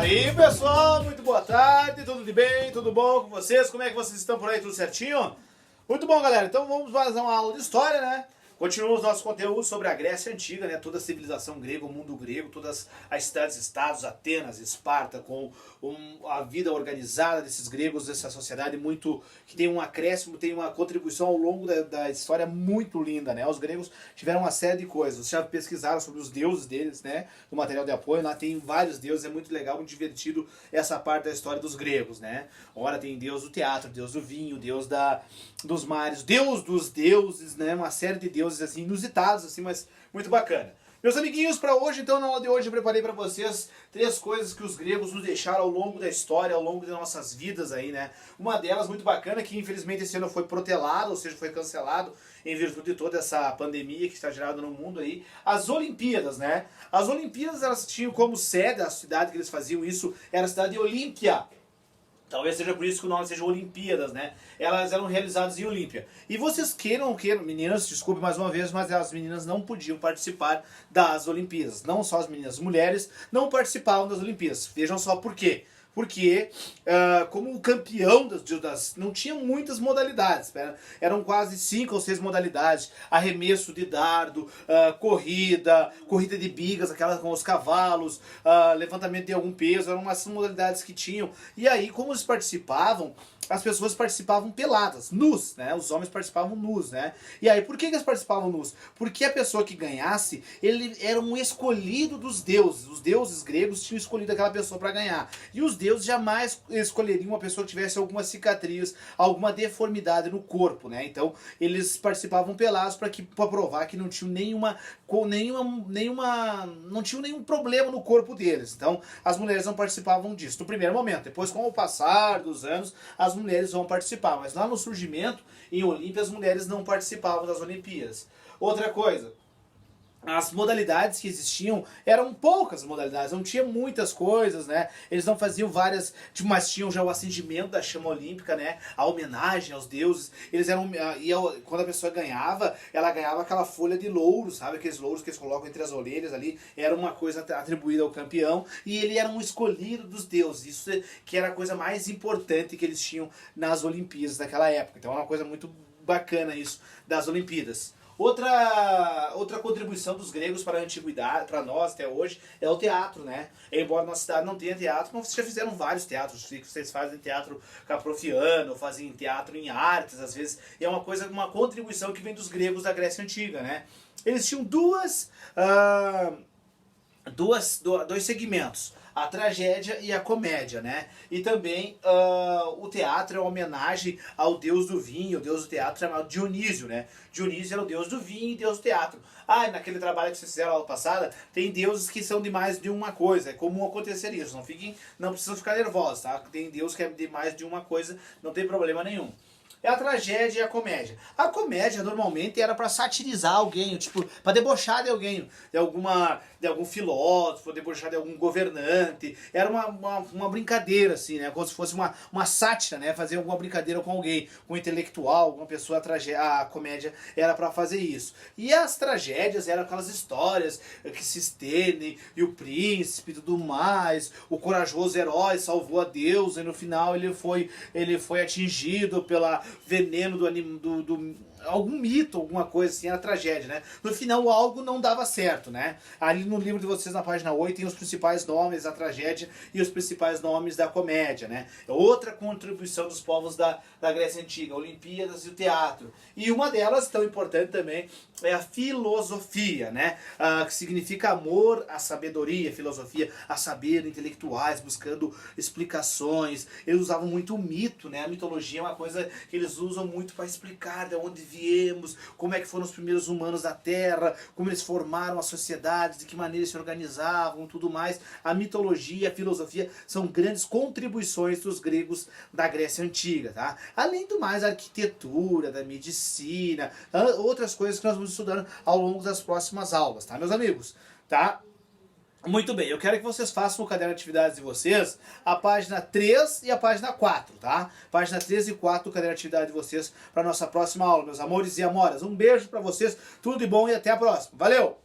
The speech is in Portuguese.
Aí pessoal, muito boa tarde, tudo de bem, tudo bom com vocês? Como é que vocês estão por aí, tudo certinho? Muito bom, galera, então vamos fazer uma aula de história, né? Continuamos nosso conteúdo sobre a Grécia Antiga, né? Toda a civilização grega, o mundo grego, todas as cidades-estados, Atenas, Esparta, com a vida organizada desses gregos, dessa sociedade muito que tem um acréscimo, tem uma contribuição ao longo da história muito linda, né? Os gregos tiveram uma série de coisas, vocês já pesquisaram sobre os deuses deles, né? No material de apoio, lá tem vários deuses, é muito legal, muito divertido essa parte da história dos gregos, né? Ora tem deus do teatro, deus do vinho, deus dos mares, deus dos deuses, né? Uma série de deuses assim inusitados, assim, mas muito bacana. Meus amiguinhos, para hoje, então, na aula de hoje eu preparei para vocês 3 coisas que os gregos nos deixaram ao longo da história, ao longo das nossas vidas aí, né? Uma delas muito bacana, que infelizmente esse ano foi protelado, ou seja, foi cancelado em virtude de toda essa pandemia que está gerada no mundo aí, as Olimpíadas, né? As Olimpíadas, elas tinham como sede, a cidade que eles faziam isso era a cidade de Olímpia. Talvez seja por isso que o nome seja Olimpíadas, né? Elas eram realizadas em Olímpia. E vocês queiram, meninas, desculpe mais uma vez, mas as meninas não podiam participar das Olimpíadas. Não só as meninas, as mulheres não participavam das Olimpíadas. Vejam só por quê. Porque, como o campeão não tinha muitas modalidades, eram quase 5 ou 6 modalidades, arremesso de dardo, corrida de bigas, aquelas com os cavalos, levantamento de algum peso, eram umas modalidades que tinham. E aí, como eles participavam, as pessoas participavam peladas, nus, né? Os homens participavam nus, né? E aí, por que eles participavam nus? Porque a pessoa que ganhasse, ele era um escolhido dos deuses. Os deuses gregos tinham escolhido aquela pessoa para ganhar. E os deuses jamais escolheriam uma pessoa que tivesse alguma cicatriz, alguma deformidade no corpo, né? Então, eles participavam pelados para provar que não tinham não tinham nenhum problema no corpo deles. Então, as mulheres não participavam disso no primeiro momento. Depois, com o passar dos anos, as mulheres vão participar. Mas lá no surgimento, em Olímpia, as mulheres não participavam das Olimpíadas. Outra coisa, as modalidades que existiam eram poucas modalidades, não tinha muitas coisas, né? Eles não faziam várias, mas tinham já o acendimento da chama olímpica, né? A homenagem aos deuses. Eles eram, quando a pessoa ganhava, ela ganhava aquela folha de louro, sabe? Aqueles louros que eles colocam entre as orelhas ali, era uma coisa atribuída ao campeão, e ele era um escolhido dos deuses. Isso que era a coisa mais importante que eles tinham nas Olimpíadas daquela época. Então é uma coisa muito bacana isso das Olimpíadas. Outra contribuição dos gregos para a antiguidade, para nós até hoje, é o teatro, né? Embora nossa cidade não tenha teatro, mas vocês já fizeram vários teatros. Vocês fazem teatro caprofiano, fazem teatro em artes, às vezes. E é uma contribuição que vem dos gregos da Grécia Antiga, né? Eles tinham dois segmentos, a tragédia e a comédia, né? E também o teatro é uma homenagem ao deus do vinho, o deus do teatro chamado Dionísio, né? Dionísio era o deus do vinho e deus do teatro. Naquele trabalho que vocês fizeram na aula passada, tem deuses que são de mais de uma coisa, é comum acontecer isso, não precisam ficar nervosos, tá? Tem deus que é de mais de uma coisa, não tem problema nenhum. É a tragédia e a comédia. A comédia normalmente era para satirizar alguém, tipo, para debochar de alguém, de algum filósofo, debochar de algum governante. Era uma brincadeira, assim, né? Como se fosse uma sátira, né? Fazer alguma brincadeira com alguém, com um intelectual, alguma pessoa. A comédia era para fazer isso. E as tragédias eram aquelas histórias que se estendem, e o príncipe e tudo mais, o corajoso herói salvou a deusa, e no final ele foi atingido pela veneno algum mito, alguma coisa assim, era tragédia, né? No final algo não dava certo, né? Ali no livro de vocês, na página 8, tem os principais nomes da tragédia e os principais nomes da comédia, né? É outra contribuição dos povos da Grécia Antiga, Olimpíadas e o teatro. E uma delas, tão importante também, é a filosofia, né? Que significa amor à sabedoria, filosofia, a saber, intelectuais, buscando explicações. Eles usavam muito o mito, né? A mitologia é uma coisa que eles usam muito para explicar de onde viemos, como é que foram os primeiros humanos da Terra, como eles formaram a sociedade, de que maneira eles se organizavam, tudo mais. A mitologia, a filosofia são grandes contribuições dos gregos da Grécia Antiga, tá? Além do mais, a arquitetura, da medicina, outras coisas que nós vamos estudando ao longo das próximas aulas, tá, meus amigos? Tá? Muito bem, eu quero que vocês façam o caderno de atividades de vocês, a página 3 e a página 4, tá? Página 3 e 4 do caderno de atividade de vocês para a nossa próxima aula, meus amores e amoras. Um beijo para vocês, tudo de bom e até a próxima. Valeu!